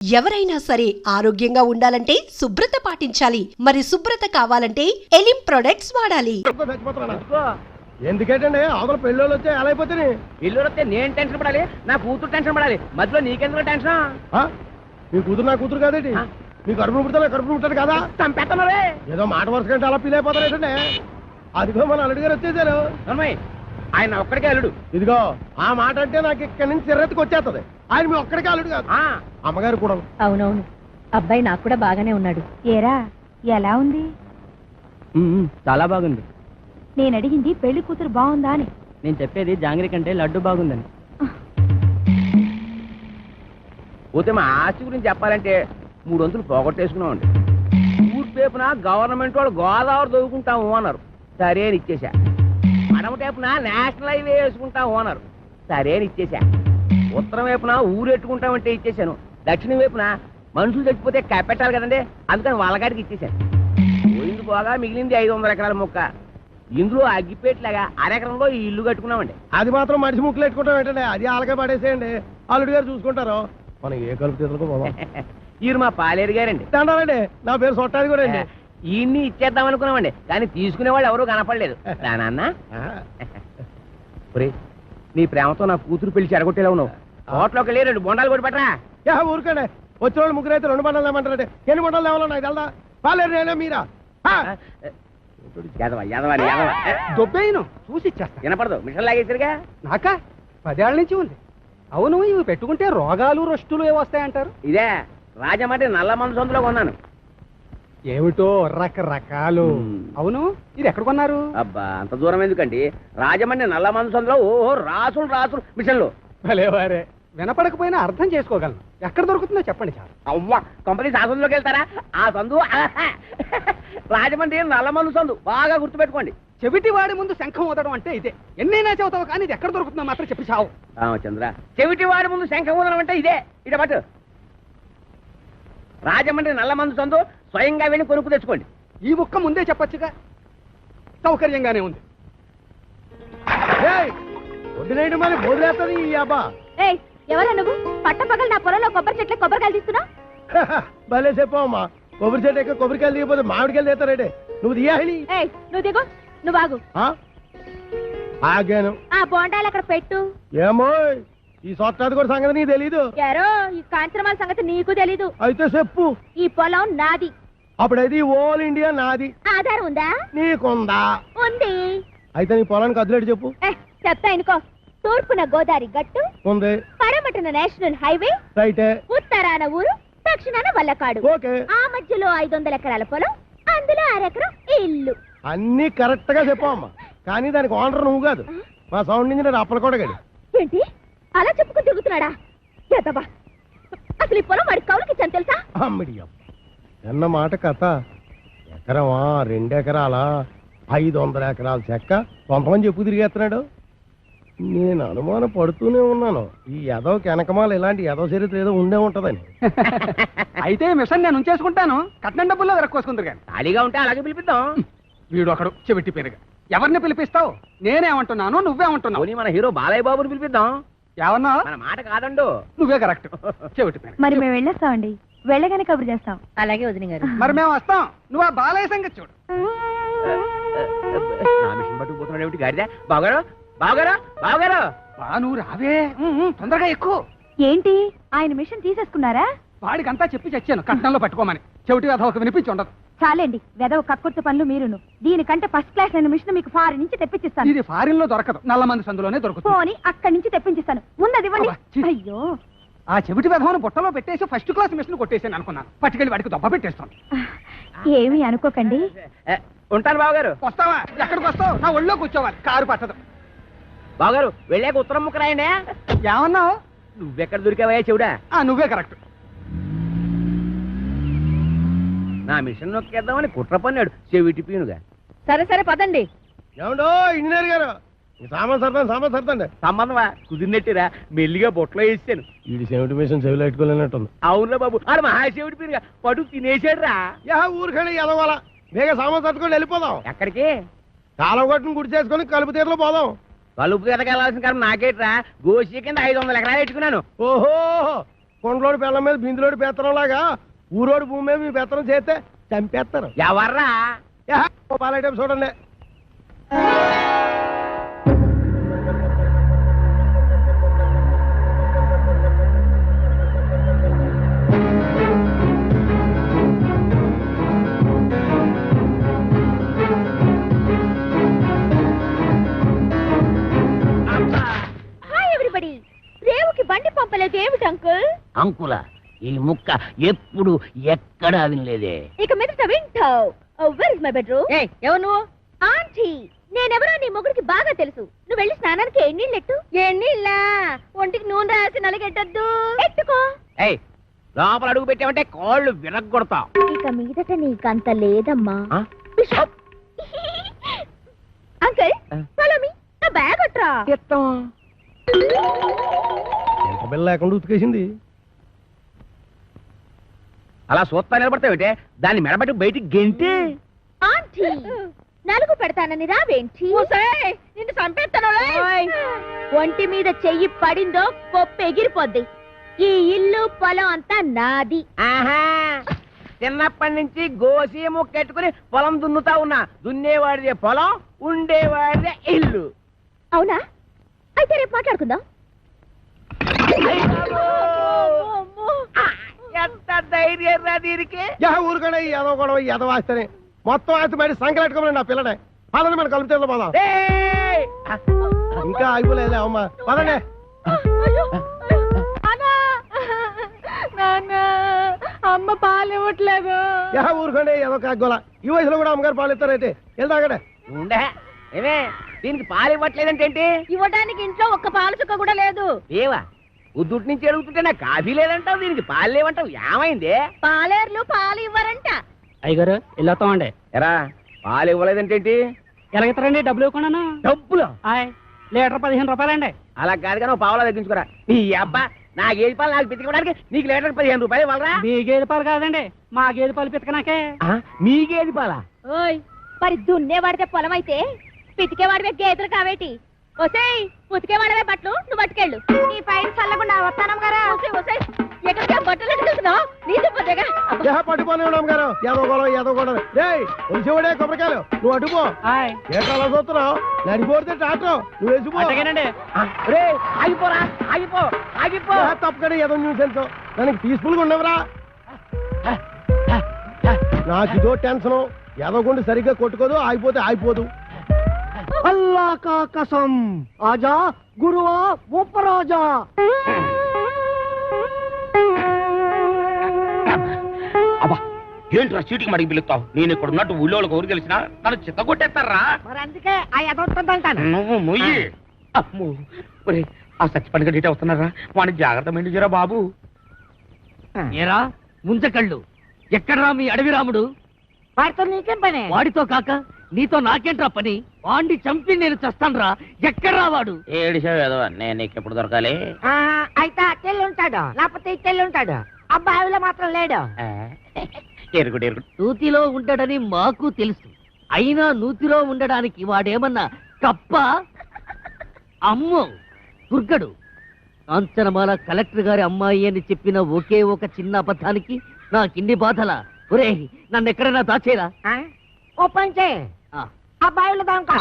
ఎవరైనా సరే ఆరోగ్యంగా ఉండాలంటే శుభ్రత పాటించాలి. మరి శుభ్రత కావాలంటే ఎలిం ప్రొడక్ట్స్ వాడాలి. ఎందుకంటే అవతల పెళ్ళోళ్ళు వచ్చే ఎలా అయిపోతుంది? పెళ్ళోళ్ళు వస్తే నేను టెన్షన్ పడాలి, నా కూతురు టెన్షన్ పడాలి, మధ్యలో నీకెందుకు టెన్షన్? మీ కూతురు నా కూతురు కాదండి, మీ కడుపును పుడతా కడుపును పుట్టాడు కదా. చంపేస్తున్నారే ఏదో మాట వరుస కంటే అలా ఫీల్ అయిపోతారేటండి. అదిగో మన అల్లుడు గారు వచ్చేసారు. ఆయన ఒక్కడికే అల్లుడు. ఇదిగో ఆ మాట అంటే నాకు ఇక్కడి నుంచి చిర్రెత్తుకు వచ్చేస్తుంది. ఆయన మీ ఒక్కడికే అల్లుడు కాదు, అమ్మగారు కూడా. అవునవును, అబ్బాయి నాకు కూడా బాగానే ఉన్నాడు. ఏరా ఎలా ఉంది? చాలా బాగుంది. నేను అడిగింది పెళ్లి కూతురు బాగుందా అని. నేను చెప్పేది జాంగ్రీ కంటే లడ్డు బాగుందని. పోతే మా ఆస్తి గురించి చెప్పాలంటే 3 వంతులు పోగొట్టేసుకున్నామండి. ఊరు పేపున గవర్నమెంట్ వాళ్ళు గోదావరి దొరుకుంటాము అన్నారు, సరే అని ఇచ్చేసా. అడమ టైపున నేషనల్ హైవే వేసుకుంటాము అన్నారు, సరే అని ఇచ్చేసా. ఉత్తరం వైపున ఊరు ఎట్టుకుంటామంటే ఇచ్చేసాను. దక్షిణం వైపున మనుషులు చచ్చిపోతే కప్పెట్టాలి కదండి, అందుకని వాళ్ళగాడికి ఇచ్చేసాను. పోయింది పోగా మిగిలింది 500 ఎకరాల మొక్క. ఇందులో అగ్గిపేట్లాగా అరెకరంలో ఈ ఇల్లు కట్టుకున్నామండి. అది మాత్రం మనిషి ముక్కలు పెట్టుకుంటాం ఏంటండి, అది ఆలకే పడేసేయండి, అల్లుడు గారు చూసుకుంటారు. మనం ఏ కలుపు తీసుకో. ఈయన మా పాలేరు గారండి. దండాలండి, నా పేరు సొట్టాది కూడా అండి. ఈయన్ని ఇచ్చేద్దాం అనుకున్నామండి, కానీ తీసుకునే వాళ్ళు ఎవరూ కనపడలేదు. నాన్న నీ ప్రేమతో నా కూతురు పెళ్లి చెడగొట్టేలా ఉన్నావు. హోటల్లోకి వెళ్ళి 2 బొండాలు కొట్టి పెట్టరా. ఊరుకండి, వచ్చిన వాళ్ళు ముగ్గురు అయితే 2 బండాలు లేమంటారంటే ఎన్ని బండాలు లేవాలో నాకు తెలదా? పాలేరు నేనే మీరా? దొబ్బేయను చూసి ఇచ్చేస్తా. వినపడదు, మిషన్ లాగేసరిగా. నాకా 10 ఏళ్ల నుంచి ఉంది. అవును, ఇవి పెట్టుకుంటే రోగాలు రొస్టులు ఏ వస్తాయంటారు? ఇదే రాజమండ్రి నల్ల మందు సందులో కొన్నాను. ఏమిటో రకరకాలు. అవును, ఇది ఎక్కడ కొన్నారు? అబ్బా అంత దూరం ఎందుకండి, రాజమండ్రి నల్ల మందు సందులో. ఓహో, రాసులు రాసులు మిషన్లు. భలేవారే, వినపడకపోయినా అర్థం చేసుకోగలను. ఎక్కడ దొరుకుతుందో చెప్పండి చాలు. అవ్వా, కంపెనీ ఆ సందులోకి వెళ్తారా? ఆ సందు రాజమండ్రి నల్ల మందు సందు, బాగా గుర్తుపెట్టుకోండి. చెవిటి వాడి ముందు శంఖం ఊదడం అంటే ఇదే. ఎన్నైనా చెబుతావు కానీ ఇది ఎక్కడ దొరుకుతుందో మాత్రం చెప్పి చావు. రామచంద్ర, చెవిటి వాడి ముందు శంఖం ఊదడం అంటే ఇదే. ఇదే పట్టు, రాజమండ్రి నల్ల మందు సందు, స్వయంగా వెళ్ళి కొనుక్కు తెచ్చుకోండి. ఈ ముక్క ముందే చెప్పొచ్చుగా, సౌకర్యంగానే ఉంది. వడ్డీనేయడం మరి బోధలేస్తుంది ఈ అబ్బా. ఎవరా నువ్వు? పట్టపగలు నా పొలంలో కొబ్బరి చెట్ల కొబ్బరికాయలు తీస్తున్నా? భలే చెప్పమ్మా, కొబ్బరి చెట్టు ఎక్క కొబ్బరికాయలు తీయకపోతే మామిడికాయలు తీస్తారేటే. నువ్వు తీయాలి. నువ్వు దిగు, నువ్వు ఆగు. ఆగాను. ఆ బోండాలు అక్కడ పెట్టు. ఏమో ఈ సొట్టాది కూడా సంగతి నీకు తెలీదు. యారో ఈ కాంచనమాల సంగతి నీకు తెలీదు. అయితే చెప్పు. ఈ పొలం నాది. అప్పుడైతే ఓల్ ఇండియా నాది. ఆధారం ఉందా? నీకుందా? ఉంది. అయితే నీ పొలానికి అదిలేడు చెప్పు. చెప్తా ఇనుకో. తూర్పున గోదావరి గట్టు ఉంది, పడమటన నేషనల్ హైవే, రైటే, ఉత్తరాన ఊరు, దక్షిణాన వల్లకాడు. ఓకే. ఆ మధ్యలో 500 ఎకరాల పొలం, అందులో 1 ఎకరం ఇల్లు. అన్ని కరెక్ట్ గా చెప్పమ్మా, కానీ దానికి ఓనర్ నువ్వు కాదు, మా సౌండ్ ఇంజనీర్ అప్పలకోడగాడు. ఏంటి అలా చెప్పుకుని తిరుగుతున్నాడా? ఎదబా, అసలు ఈ పొలం వాడి కౌలుకి ఇచ్చాను తెలుసా? అమ్మడియం ఎన్న మాట కథ. ఎకరమా 2 ఎకరాలా 500 ఎకరాల చెక్క కొంతమంది చెప్పు తిరిగేస్తున్నాడు. నేను అనుమానం పడుతూనే ఉన్నాను, ఈ ఎదవకి వెనకమాల ఇలాంటి ఎదవ చరిత్ర ఏదో ఉండే ఉంటదని. అయితే మిషన్ నేను ఉంచేసుకుంటాను, కట్నం డబ్బుల్లో వెరక్కోసుకుందరు కానీ. ఖాళీగా ఉంటే అలాగే పిలిపిద్దాం. వీడు ఒకడు చెవిటి పేరుగా. ఎవరిని పిలిపిస్తావు? నేనేమంటున్నాను, నువ్వేమంటున్నావు? మన హీరో బాలయ్య బాబుని పిలిపిద్దాం. ఏమన్నా? మన మాట కాదండు. నువ్వే కరెక్ట్. చెవిటి పేరు. మరి మేము వెళ్ళొస్తామండి, వెళ్ళగానే కబురు చేస్తాం. అలాగే వదిన గారు. మరి మేము వస్తాం, నువ్వు ఆ బాలయ్య సంగతి చూడు. నా మిషన్ పట్టుకుపోతున్నాడు ఏమిటి గాడిద? బావగారు, బావగారు, బావగారు. నువ్వు రావే, తొందరగా ఎక్కువ. ఏంటి ఆయన మిషన్ తీసేసుకున్నారా? వాడికంతా చెప్పి చచ్చాను కట్నంలో పట్టుకోమని. చెవిటి వేధ ఒక వినిపించి ఉండదు. చాలండి, వెదవ కక్కుర్తి పనులు మీరును. దీనికంటే ఫస్ట్ క్లాస్ అయిన మిషన్ మీకు ఫారిన్ నుంచి తెప్పించిస్తాను. ఇది ఫారిన్ లో దొరకదు, నల్ల మంది సందులోనే దొరుకుతుంది. పోనీ అక్కడి నుంచి తెప్పించిస్తాను, ముందది ఇవ్వండి. అయ్యో, ఆ చెవిటి వెధవను బుట్టలో పెట్టేసి ఫస్ట్ క్లాస్ మిషన్ కొట్టేసాను అనుకున్నాను. పట్టుకెళ్ళి వాడికి దొబ్బ పెట్టేస్తాను. ఏమీ అనుకోకండి. ఉంటాను బావగారు. వస్తావా? ఎక్కడికి వస్తావు? నా ఒళ్ళో కూర్చోవాలి, కారు పట్టదు. బావగారు వెళ్ళాక ఉత్తరం ముక్క రాయండి. ఏమన్నావు? నువ్వెక్కడ దొరికావయ్యా చెవుడా? నువ్వే కరెక్ట్. నా మిషన్ నొక్కేద్దామని కుట్ర పన్నాడు చెవిటి పీనుగా. సరే సరే పదండి. ఏమండో ఇంజనీర్ గారు, సామాన్ సర్దండి. సంబంధమా కుదిరినట్టురా, మెల్లిగా బొట్లో వేసాను. వీడి సెవెంటీ మిషన్ చెవిలో పెట్టుకోలేనట్టుంది. అవునురా బాబు, ఆడు మహాశివుడి పీనుగా పడు తినేసాడు రా. ఊరికండి ఎదవాల, వేగ సామాన్ సర్దుకొని వెళ్ళిపోదాం. ఎక్కడికి? కాలం కొట్టును గుడి చేసుకొని కలుపు తీరలో పోదాం. కలుపు ఎదకెళ్లాల్సిన కాలం నాకేట్రా, గోషి కింద 500 ఎకరాలు పెట్టుకున్నాను. ఓహో, కొండలోడి పిల్లల మీద బిందులోడి పెత్తనం లాగా ఊరోడి భూమి మీద మీ పెత్తనం చేస్తే చంపేస్తారు. ఎవర్రా? పాలైటం చూడండి. Hi everybody. రేవుకి బండి పంపలేదు ఏమిటి అంకుల్? అంకుల ఈ ముక్క ఎప్పుడు ఎక్కడా వినలేదే. ఇక మీదట వింటావు. Where is my bedroom? ఎవరు నువ్వు? ఆంటీ. నేనెవరో నీ మొగుడికి బాగా తెలుసు. నువ్వు వెళ్ళి స్నానానికి ఎన్నీళ్ళెట్టు. ఎన్నీళ్ళ? ఒంటికి నూనె రాసి నలగెట్టద్దు. ఎట్టుకో. ఏయ్, లోపల అడుగు పెట్టామంటే కాళ్ళు విరగ్గొడతాం. ఇక మీదట నీకంత లేదమ్మా. ఆ? Uncle follow me. నా బ్యాగ్ అట్రా. ఎంత బిల్ల లేకుండా ఉతికేసింది. అలా సూత్తా నిలబడతావేటే? దాన్ని మెడబెట్టి బయటికి గెంటి. ఆంటీ నలుగు పెడతానని రావేంటి? నిన్ను చంపేస్తాను. ఒంటి మీద చెయ్యి పడిందో పప్పు ఎగిరిపోద్ది. ఈ ఇల్లు పొలం అంతా నాది. ఆహా, చిన్నప్పటి నుంచి గోసి ముక్కెట్టుకుని పొలం దున్నుతా ఉన్నా. దున్నేవాడిదే పొలం, ఉండేవాడిదే ఇల్లు. అవునా? అయితే రేపు మాట్లాడుకుందాం. ఎంత ధైర్యం రా దీనికి. ఊరుకనే ఎదవ గొడవ ఎదవ ఆస్తేనే మొత్తం ఆస్తి బయట సంకలెట్టుకోమని నా పిల్లడే. పదండి మన కలుపుతే పోదాం. ఏయ్! ఇంకా అయిపోలేదే అమ్మా, పదండి. అమ్మ పాలు ఇవ్వట్లేదు. ఊరుకోండి ఏదో కాగోల. ఈ వయసులో కూడా అమ్మగారు పాలు ఇస్తారైతే వెళ్తాగడే. ఉండే ఏమే, దీనికి పాలు ఇవ్వట్లేదంటేంటి? ఇవ్వడానికి ఇంట్లో ఒక్క పాలు చుక్క కూడా లేదు. ఏవా ఉద్దుటి నుంచి అడుగుతుంటే నాకు కాఫీ లేదంటావు, దీనికి పాలు లేవంటావు. ఏమైంది? పాలేర్లు పాలు ఇవ్వరంట. అయ్యగారు వెళ్ళొస్తామండి. ఎరా పాలు ఇవ్వలేదంటేంటి? ఎలాగెత్తారండి? డబ్బులు ఇవ్వకుండా. డబ్బులు లీటర్ 15 రూపాయలండి. అలా కాదు కానీ పావులా తగ్గించుకోరా. నీ అబ్బా, నా గేదె పాలు నాకు పితికడానికి నీకు లీటర్ 15 రూపాయలు ఇవ్వాలరా? మీ గేదె పాలు కాదండి, మా గేదె పాలు పితకనాకే. మీ గేదె పాలా? ఓయ్ మరి దున్నేవాడితే పొలం అయితే పితికేవాడివే గేదెలు కావేటి? ఒసేయ్ ఉతికేవాడవే బట్టలు నువ్వు పట్టుకెళ్ళు. నీ పైన చల్లకుండా వస్తానం కదా. ఎక్కడికి బట్టలు ఎట్టుకెళ్తున్నావు? నీళ్ళు పోతేగా. పట్టుకోని అమ్మగారు ఏదో గొడవ ఏదో గొడవ. ఒలిసేవాడే కొబ్బరికాయలు నువ్వు అటుపో. ఏటో అలా చూస్తున్నావు? నడిపోతే టాటో నువ్వు వేసిపో. రే ఆగిపోరా, ఆగిపో ఆగిపో. తప్పకనే ఏదో న్యూస్ ఎంతో దానికి పీస్ఫుల్ గా ఉండవురా. నాకు ఇదో టెన్షన్. ఎదగొండి సరిగ్గా కొట్టుకోదు, ఆగిపోతే ఆగిపోదు. అల్లా కా కసం ఆజా గురువా ఉపరాజా. అబ్బా, ఏంట్రా చీటికి మడికి పిలుస్తావు? నేను ఇక్కడ ఉన్నట్టు ఊళ్ళోకి ఊరు తెలిసినా నన్ను చిత్త కొట్టేస్తారా? మరి అందుకే ఆ ఎదవుతుందంటాను. నువ్వు మొయ్యి. అమ్మో, ఒరేయ్, ఆ సచ్చిపండుగ డీటే వస్తున్నారా? వాడిని జాగ్రత్త మెండుజరా బాబు. ఏరా ముంచకళ్ళు, ఎక్కడ్రా మీ అడవి రాముడు? వాడితో నీకేం పని? వాడితో కాక నీతో నాకేంట్రా పని? వాడిని చంపి నేను చస్తాన్రా. ఎక్కడ్రా వాడు? ఏడిసావు ఏదో, నేను నీకు ఎప్పుడు దొరకాలి? అయితే అట్టెళ్ళి ఉంటాడు, లేకపోతే ఇట్టెళ్ళి ఉంటాడు. అబ్బాయిలో మాత్రం లేడు. ఎరుగుడు ఎరుగుడు. నూతిలో ఉండడని మాకు తెలుసు, అయినా నూతిలో ఉండడానికి వాడేమన్నా కప్ప? అమ్మో దుర్గడు, కాంచనమాల కలెక్టర్ గారి అమ్మాయి అని చెప్పిన ఒకే ఒక చిన్న అబద్ధానికి నాకిన్ని బాధలా? ఒరే నన్ను ఎక్కడైనా దాచేరా. ఓ పంచే అబ్బాయిలో దాంకా.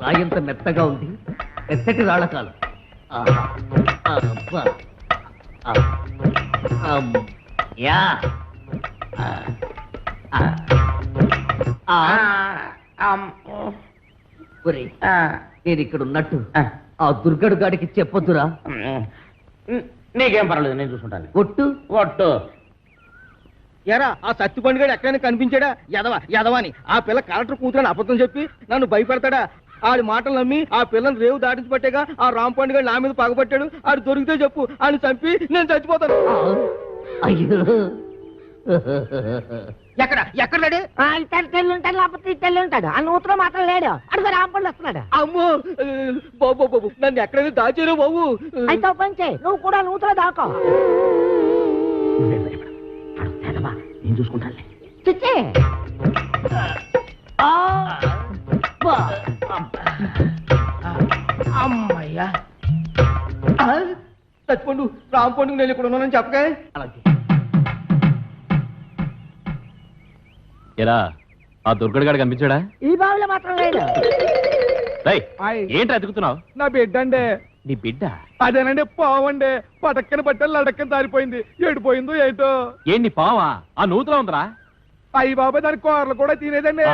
రాయంత మెత్తగా ఉంది, మెత్తటి రాళ్ళకాలు. నేను ఇక్కడ ఉన్నట్టు ఆ దుర్గడు గాడికి చెప్పొద్దురా. నీకేం పర్వాలేదు, నేను చూసుకుంటాను. ఒట్టు ఒట్టు. ఎరా ఆ సత్తి పండుగ ఎక్కడైనా కనిపించాడా? ఎదవాని ఆ పిల్ల కలెక్టర్ కూతురని అబద్ధం చెప్పి నన్ను భయపెడతాడా? ఆడి మాటలు నమ్మి ఆ పిల్లని రేవు దాటించి పట్టేగా ఆ రామ్ పండుగ నా మీద పగబట్టాడు. ఆడు దొరికితే చెప్పు, ఆయన చంపి నేను చచ్చిపోతాను. అయ్యో ఎక్కడ లేడు? ఇట్టెళ్ళి ఉంటాడు, లేకపోతే ఇట్టెళ్ళి ఉంటాడు. ఆ నూతులో మాత్రం లేడు. అడుగు రాంపండు వస్తున్నాడు. అమ్మో బాబు బాబు, నన్ను ఎక్కడైనా దాచారు బాబు. అయితే ఓ పంచే, నువ్వు కూడా నూతులో దాకో. నేను చూసుకుంటాను. చిచ్చే అమ్మయ్యా, చచ్చిపోండు రాంపండుకు నేను ఇక్కడ ఉన్నానని చెప్పగా. అలాగే. ఎలా ఆ దుర్గడిగాడు కనిపించాడా? ఈ బావిలో మాత్రం లేదు. ఏంటి అతుకుతున్నావు? నా బిడ్డ అండి. నీ బిడ్డ? అదేనండి పావండి. పటక్కన పట్టాలి లడక్కన దారిపోయింది. ఏడిపోయిందో ఏంటో. ఏంటి పావా? ఆ నూతులో ఉందరా? అయ్యి బాబాయ్ దాని కూరలు కూడా తినేదండి.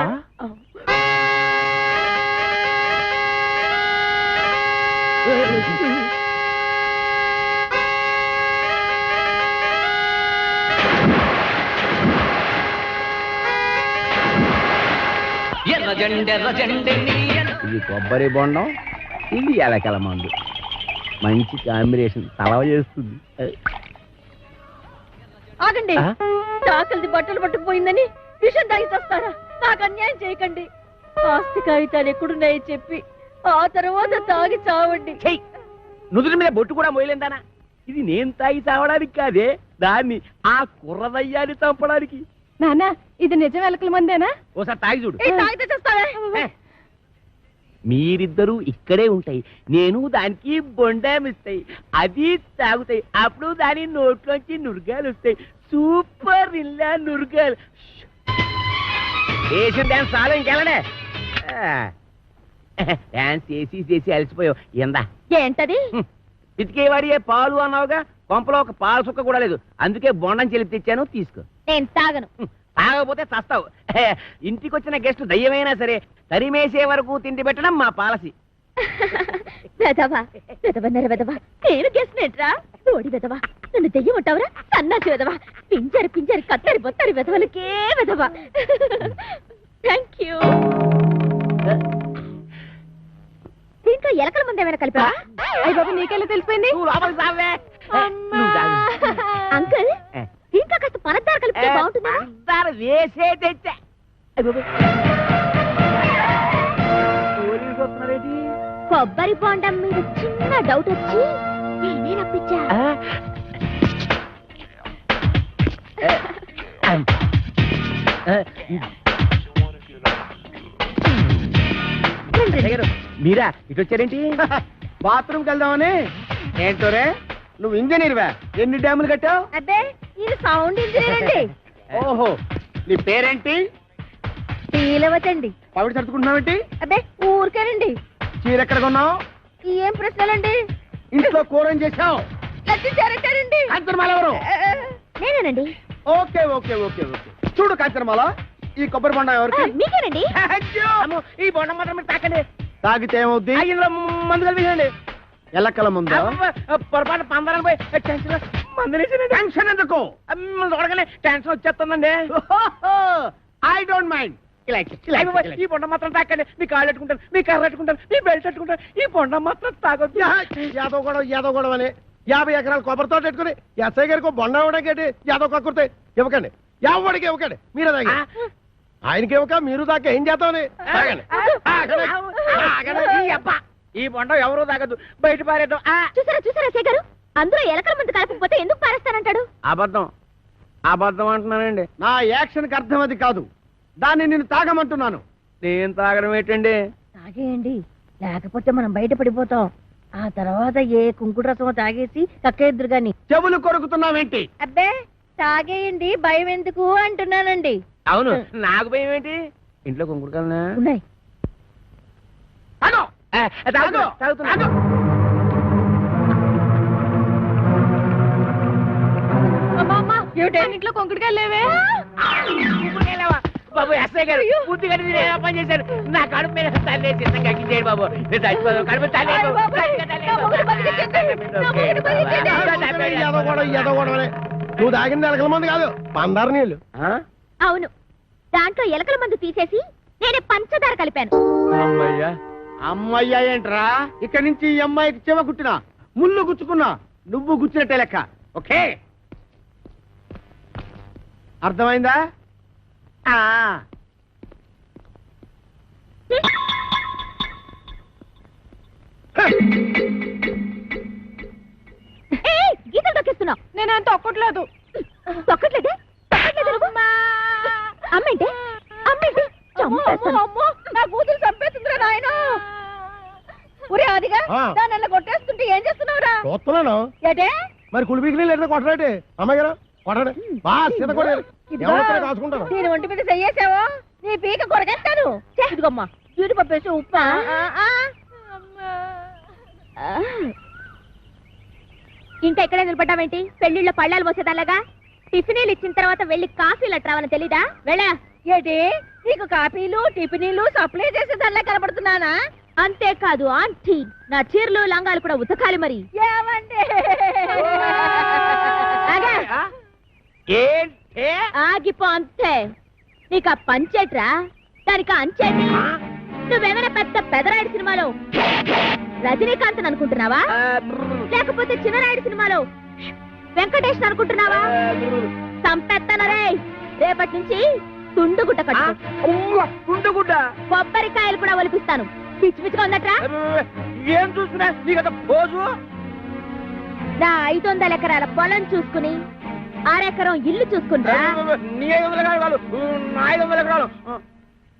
ఇది కొబ్బరి బొండం, ఇది ఎలకల మందు. మంచి కాంబినేషన్, తలవ చేస్తుంది. ఆగండి. చాకలిది బట్టలు పట్టుకుపోయిందని విషం తాగి వస్తారా? నాకు అన్యాయం చేయకండి. ఆస్తి కాగితాలు ఎక్కడున్నాయో చెప్పి ఆ తర్వాత తాగి చావండి. నుదుటి మీద బొట్టు కూడా మోయలేందానా? ఇది నేను తాగి చావడానికి కాదే, దాన్ని ఆ కుర్రదయ్యాన్ని చంపడానికి. నానా, ఇది నిజం ఎలకల మందేనా? ఓసారి తాగి చూడు. తాగితే చేస్తావే. మీరిద్దరూ ఇక్కడే ఉంటాయి, నేను దానికి బొండామిస్తాయి, అది తాగుతాయి. అప్పుడు దాని నోట్లోంచి నురగాలు వస్తాయి. సూపర్ ఇల్లా నురగాలు. వేసిన డాన్స్ చాలా ఇంకెళ్ళడే. డాన్స్ చేసి అలసిపోయావు. ఎందా ఏంటది? పితికేవాడి పాలు అన్నావుగా, కొంపలో ఒక పాల సుక్క కూడా లేదు. అందుకే బొండం చెలిపి తెచ్చాను, తీసుకో. నేను తాగను. తాగకపోతే చస్తావు. ఇంటికి వచ్చిన గెస్ట్ దయ్యమైనా సరే తరిమేసే వరకు తిండి పెట్టడం మా పాలసీ. వెదవా వెదవన్నర వెదవా, నేను గెస్ట్నేట్రా? ఓడి వెదవా, నన్ను దెయ్యం ఉంటావురా? సన్నాసి వెదవా, పింజరి కత్తరి బొత్తరి వెదవలకే వెదవా. Thank you. దీంట్లో ఎలకల ముందు ఏమైనా కలిపా? అయ్య బాబు, నీకెలా తెలిసిపోయింది? అంకుల్, దీంట్లో కాస్త పరద్దారు కలిపితే బాగుంటుందా? వేసే తెచ్చా. కొబ్బరి బొండం మీద చిన్న డౌట్ వచ్చి నేనే రప్పించా. మీరా ఇటు వచ్చారేంటి? బాత్రూమ్కి వెళ్దామని. ఏంటో రే, నువ్వు ఇంజనీర్వా? ఎన్ని డ్యాములు కట్టావు? అబ్బే, ఇది సౌండ్ ఇంజనీర్ అండి. ఓహో, నీ పేరేంటి? శ్రీలవతండి. పవిడి సర్దుకుంటున్నావేంటి? అబ్బే, ఊరికేనండి. చీర ఎక్కడ కొన్నావు? ఏం ప్రశ్నలండి? ఇంట్లో కూర ఏం చేసావు? లచ్చించారంటారండి. కాంచనమాల ఎవరు? నేనేనండి. Okay okay okay okay. చూడు కాంచనమాల, ఈ కొబ్బరి బొండ ఎవరికి? మీకేనండి. అమ్మో, ఈ బొండం మాత్రం మీరు తాకండి. తాగితే ఏమవుద్ది? ఇందులో మందు కలిపేయండి. ఎల్లక్కల ముందు పొరపాటు పందరాలు పోయి టెన్షన్ మందులేసానండి. టెన్షన్ ఎందుకు? చూడగానే టెన్షన్ వచ్చేస్తుందండి. I don't mind. ఈ బొండం మాత్రం తాకండి. మీ కాళ్ళు పెట్టుకుంటాను, మీ కర్ర పెట్టుకుంటాను, మీ బెల్ట్ పెట్టుకుంటాను. ఈ బొండం మాత్రం తాగొద్దు. యాదవ్ గొడవ అని 50 ఎకరాల కొబ్బరితో పెట్టుకుని ఎస్ఐ గారికి బొండ ఇవ్వడానికి యాదవ్ కక్కుర్తే ఇవ్వకండి. ఎవరికి ఇవ్వకండి, మీరే తాగి. ఆయనకి ఇవ్వక మీరు దాకా ఏం చేద్దామని. ఈ బొండం ఎవరు తాగద్దు, బయట పారేద్దాం. చూసారా శేఖరు, అందరూ ఎలకల ముందు కలపకపోతే ఎందుకు పారేస్తానంటాడు? అబద్ధం అబద్ధం అంటున్నానండి. నా యాక్షన్ కి అర్థం అది కాదు, దాన్ని నేను తాగమంటున్నాను. నేను తాగడం ఏంటండి? తాగేయండి, లేకపోతే మనం బయట పడిపోతాం. ఆ తర్వాత ఏ కుంకుడు రసమో తాగేసి కక్కేద్దరు గాని. చెవులు కొరుకుతున్నావేంటి? అబ్బే, తాగేయండి, భయం ఎందుకు అంటున్నానండి. అవును, నాకు భయం ఏంటి? ఇంట్లో కుంకుడుకాలనా ఉన్నాయి. ఇంట్లో కుంకుడుకాయలు లేవే? బాబు ఎస్ఐ గారు బుద్ధి కట్టి పని చేశారు. నా కడుపు మీద తల్లి చిన్నగా ఎక్కించేయండి బాబు. నేను చచ్చిపోదాం. కడుపు తల్లి నువ్వు తాగింది ఎలకల మంది కాదు, పందారు నీళ్ళు. అవును, దాంట్లో ఎలకల మందు తీసేసి నేనే పంచదార కలిపాను. అమ్మయ్యా అమ్మయ్యా ఏంట్రా? ఇక్కడి నుంచి ఈ అమ్మాయికి చెవ కుట్టినా ముళ్ళు గుచ్చుకున్నా నువ్వు గుచ్చినట్టే లెక్క. ఓకే, అర్థమైందా? గీతలు తొక్కిస్తున్నావు. నేనేం తొక్కట్లేదు. తొక్కట్లేదే? అమ్మేంటి అమ్మేంటి? నా కూతురు చంపేస్తుందిరా నాయన. ఊరే అదిగా ఆ. దాన్ని కొట్టేస్తుంటే ఏం చేస్తున్నావురా చూస్తున్నాను ఏటే మరి కులిపీకి లేదా కొట్టరాటి అమ్మాయి గారు కొట్టండి బాగా సీత కొట్టాలి ఎవరైతే కాసుకుంటాను నేను ఒంటి మీద చెయ్యేసావో నీ పీక కొరకేస్తాను ఇదిగమ్మా జీడిపప్పు వేసి ఉప్మా ఇంకా ఎక్కడ నిలబడ్డావేంటి పెళ్లిళ్ళ పళ్ళాలు మోసేదాలాగా టిఫినీలు ఇచ్చిన తర్వాత వెళ్ళి కాఫీలు అట్రావని తెలీదా వెళ్ళా ఏంటి నీకు కాఫీలు టిఫినీలు సప్లై చేసేదానిలా కనబడుతున్నానా అంతేకాదు ఆంటీ నా చీరలు లంగాలు కూడా ఉతకాలి మరి ఏమండి ఏంటే ఆగిపో అంతే నీకు ఆ పంచేట్రా దానికి ఆ అంచేటి నువ్వేమైనా పెద్ద పెదరాయుడు సినిమాలో రజనీకాంత్ అనుకుంటున్నావా లేకపోతే చిన్నరాయుడు సినిమాలో వెంకటేష్ అనుకుంటున్నావా సంపెత్తనరే రేపటి నుంచి తుండుగుడ్డ కట్టు కుండుగుడ్డ కొబ్బరికాయలు కూడా ఒలిపిస్తాను పిచ్చి పిచ్చిగా ఉందట్రా ఏం చూస్తున్నా నీకంత పోజు నా 500 ఎకరాల పొలం చూసుకుని 6 ఎకరం ఇల్లు చూసుకుంటా నీ 500 ఎకరాలు నా 500 ఎకరాలు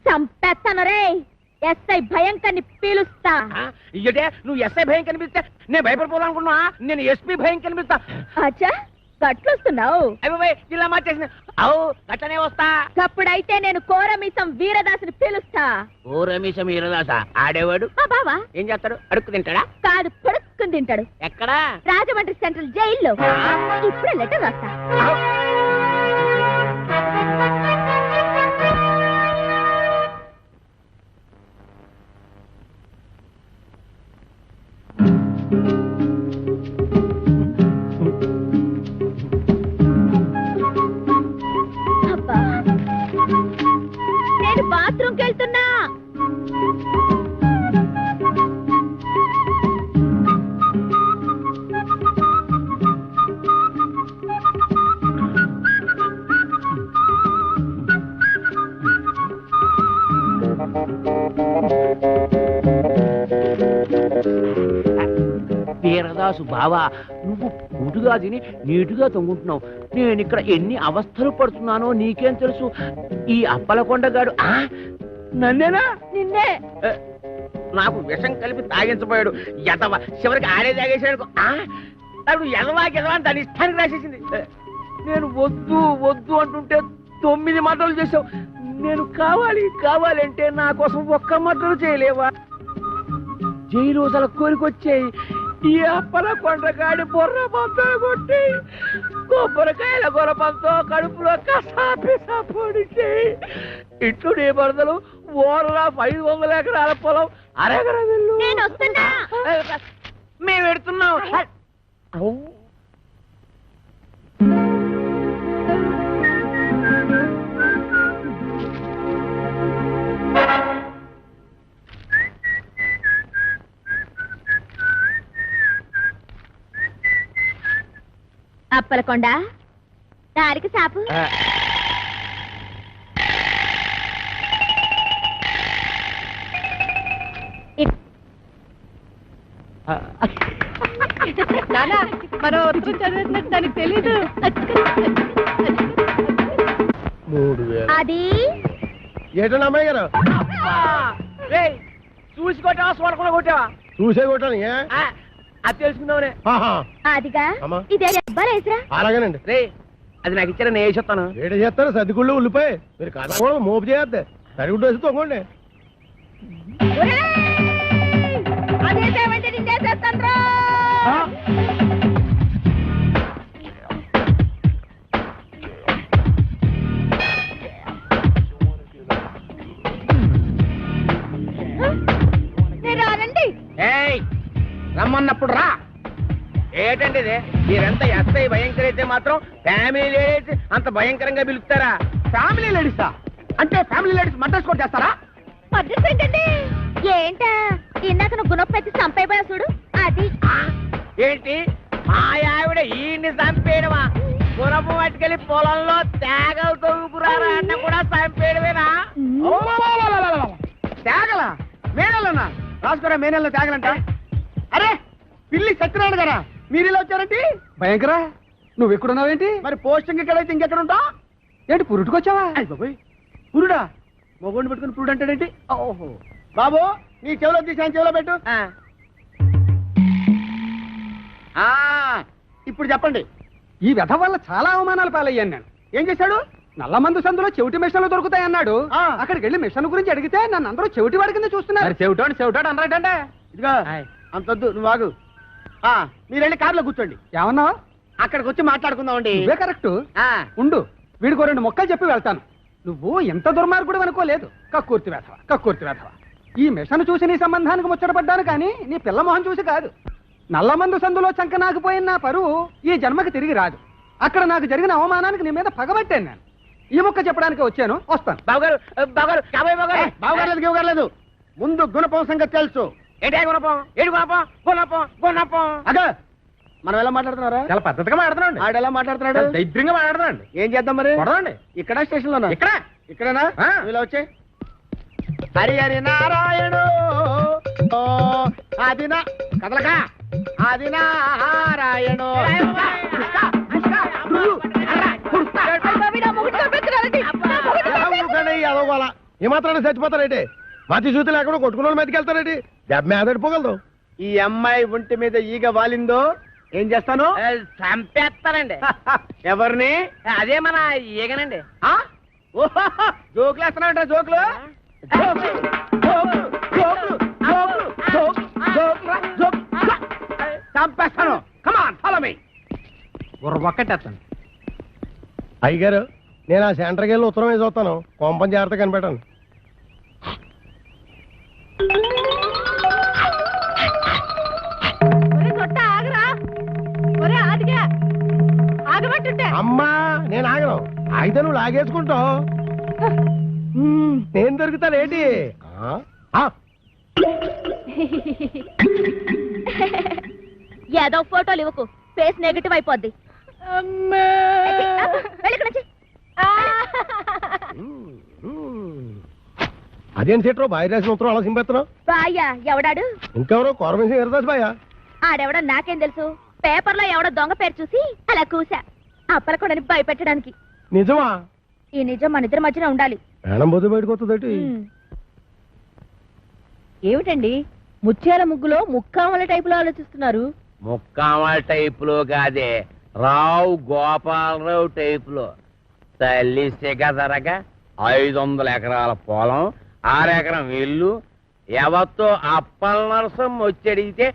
సంపెత్తనరే ఎస్ఐ భయంకర్ని పీలుస్తా ఇయ్యటే నువ్వు ఎస్ఐ భయం కనిపిస్తే నేను భయపడిపోవాలనుకున్నా నేను ఎస్పీ భయం కనిపిస్తా అచ్చా గట్లొస్తున్నావు అవి ఇలా మార్చేసిన అవు గట్టనే వస్తా అప్పుడైతే నేను కోరమీసం వీరదాసుని పిలుస్తా ఓ రమేష్ మీరదాస ఆడేవాడు మా బావా ఏం చేస్తాడు అడుక్కు తింటాడా కాదు పడుక్కుని తింటాడు ఎక్కడా రాజమండ్రి సెంట్రల్ జైల్లో ఇప్పుడే లెటర్ రాస్తా అబ్బా నేను బాత్రూమ్కి వెళ్తున్నా వీరదాసు బావా నువ్వు పూటుగా తిని నీటుగా తొంగుంటున్నావు నేను ఇక్కడ ఎన్ని అవస్థలు పడుతున్నానో నీకేం తెలుసు ఈ అప్పలకొండగాడు నన్నేనా నిన్నే నాకు విషం కలిపి తాగించబోయాడు ఎదవ చివరికి ఆడే తాగేసాడు అప్పుడు ఎదవాకి ఎదవా అని దాని ఇష్టానికి రాసేసింది నేను వద్దు వద్దు అంటుంటే 9 మాటలు చేసావు నేను కావాలి కావాలి అంటే నా కోసం ఒక్క మాటలు చేయలేవా జైలు అసలు కోరికొచ్చాయి ఈ అప్పల కొండగాడి బొర్ర పంతో కొట్టి కొబ్బరికాయల గొరపంతో కడుపులో కసాపిసా పొడిచి ఇట్లు నీ బరదలు ఓరలా 500 ఎకరాల పొలం అరెకర నేను వస్తున్నా మేము పెడుతున్నాం అప్పలకొండ దారికి సాపు మనం ఉత్తరం చదివినట్టు దానికి తెలీదు 3000 అది ఏటండి అమ్మాయి గారు చూసి కొట్టావా చూడకుండా కొట్టావా చూసే కొట్టాను ఏ అది తెలుసుకుందామనే ఆహా. అదిగా అమ్మా. ఇదే అబ్బాలేసరా అలాగేనండి రే అది నాకు ఇచ్చారా నేను వేసేస్తాను ఏడు చేస్తారు సర్దిగుళ్ళు ఉల్లిపాయ మీరు కదకూడదు మోపు చేయద్దు సరిగుడ్డు వేసి తొంగండి అదేసేమంటే నిన్నేసేస్తాన్రా నేను రానండి ఏయ్ రమ్మన్నప్పుడు రా ఏటండి ఇది మీరెంత ఎస్ఐ భయంకర అయితే మాత్రం ఫ్యామిలీ లేడీస్ అంత భయంకరంగా పిలుస్తారా ఫ్యామిలీ లేడీసా అంటే ఫ్యామిలీ లేడీస్ మర్డర్స్ కూడా చేస్తారా అడ్రస్ ఏంటండి ఏంటా ఇందాక నువ్వు గుణపెట్టి చంపైపోయా చూడు అది ఏంటి మా ఆవిడ ఈయన్ని చంపేయడమా గురపు పట్టుకెళ్ళి పొలంలో తేగలు తవ్వుకురారా అన్న కూడా చంపేయడమేనా తేగల మేనల్లనా రాసుకోరా మేనల్ల తేగలంట అరే పిల్లి సత్యనారాయణ గారా మీరు ఇలా వచ్చారండి భయంకరా నువ్వు ఎక్కడున్నావేంటి మరి పోస్టింగ్ ఎక్కడైతే ఇంకెక్కడ ఉంటావు ఏంటి పురుటుకొచ్చావా పురుడా మొగోడిని పెట్టుకుని పురుడు అంటాడేంటి ఓహో బాబు నీ చెవిలో తీసి ఆయన చెవిలో పెట్టు ఆ ఇప్పుడు చెప్పండి. ఈ వ్యధ వల్ల చాలా అవమానాలు పాలయ్యాను నేను. ఏం చేశాడు? నల్లమందు సందులో చెవిటి మిషన్లు దొరుకుతాయన్నాడు. అక్కడికి వెళ్ళి మిషన్ గురించి అడిగితే నన్ను అందరూ చెవిటి వాడి కింద చూస్తున్నారు. చెవిటోడు అన్నాడంటే ఇదిగో అంతొద్దు, నువ్వు ఆగు. మీరు వెళ్ళి కారులో కూర్చోండి. ఏమన్నా? అక్కడికి వచ్చి మాట్లాడుకుందామండి. ఇవే కరెక్ట్. ఉండు, వీడికో 2 మొక్కలు చెప్పి వెళ్తాను. నువ్వు ఎంత దుర్మార్గుడు అనుకోలేదు. కక్కుర్తి వేధవ. ఈ మిషన్ చూసి నీ సంబంధానికి ముచ్చటపడ్డాను కానీ నీ పిల్ల మొహం చూసి కాదు. నల్లమందు సందులో చంక నాకుపోయిన నా పరువు ఈ జన్మకి తిరిగి రాదు. అక్కడ నాకు జరిగిన అవమానానికి నీ మీద పగబట్టాను నేను. ఈ మొక్క చెప్పడానికి వచ్చాను, వస్తాను. బావగారు ముందు గుణపం సంగతి తెలుసు. ఏంటే గుణపం? ఏడు గుణపం. అదే మనం ఎలా మాట్లాడుతున్నారా? చాలా పద్ధతిగా మాట్లాడుతున్నాడు. ఆడు ఎలా మాట్లాడుతున్నాడు? దైద్యంగా మాట్లాడుతున్నాడు. ఏం చేద్దాం మరి? కొడదండి. ఇక్కడ స్టేషన్ లోనా? ఇక్కడేనా? ఆ. ఇలా వచ్చే హరి హరి నారాయణ ఆదినా కదలక ఆది నారాయణ ఏమాత్రాన్ని చచ్చిపోతారేంటి? మతి చూతి లేకుండా కొట్టుకున్న వాళ్ళు మీదకి వెళ్తారేంటి? దెబ్బ మీద పడిపోగలదు. ఈ అమ్మాయి ఒంటి మీద ఈగ వాలిందో ఏం చేస్తాను? చంపేస్తానండి. ఎవరిని? అదే మన ఈగనండి. జోకులు వేస్తున్నావుంటా? జోకులు చంపేస్తాను. Come on follow me. ఒక్కటేస్తాను. అయ్యగారు, నేను ఆ సెంటర్కి వెళ్ళి ఉత్తరం వేసి వస్తాను. కొంపం జాగ్రత్త కనిపెట్టాను. అమ్మా, నేను ఆగను. అయితే నువ్వు లాగేసుకుంటావు, నేను దొరుకుతానేంటి? ఏదో ఫోటోలు ఇవ్వకు, ఫేస్ నెగటివ్ అయిపోద్ది. అదేం సీట్రో బాయ్ రాసిన ఉత్తరం అలా సింపేస్తున్నావు? బాయ్యా ఎవడాడు? ఇంకెవరో కొరమేసి ఎరదాస్ బాయా. ఆడెవడో నాకేం తెలుసు. పేపర్ లో ఎవడో దొంగ పేరు చూసి అలా కూసా. అప్పలకొడని భయపెట్టడానికి. నిజమా? ఈ నిజం మన ఇద్దరి మధ్యన ఉండాలి. మేడం బొద్దు బయటకు వస్తుందటి. ఏమిటండి ముత్యాల ముగ్గులో ముక్కామల టైపులో ఆలోచిస్తున్నారు? ముక్కామల టైపులో కాదే, రావు గోపాలరావు టైపులో. తల్లి సిగదరగా 500 ఎకరాల పొలం, 6 ఎకరం ఇల్లు. ఎవరితో అప్పల నరసం వచ్చి అడిగితే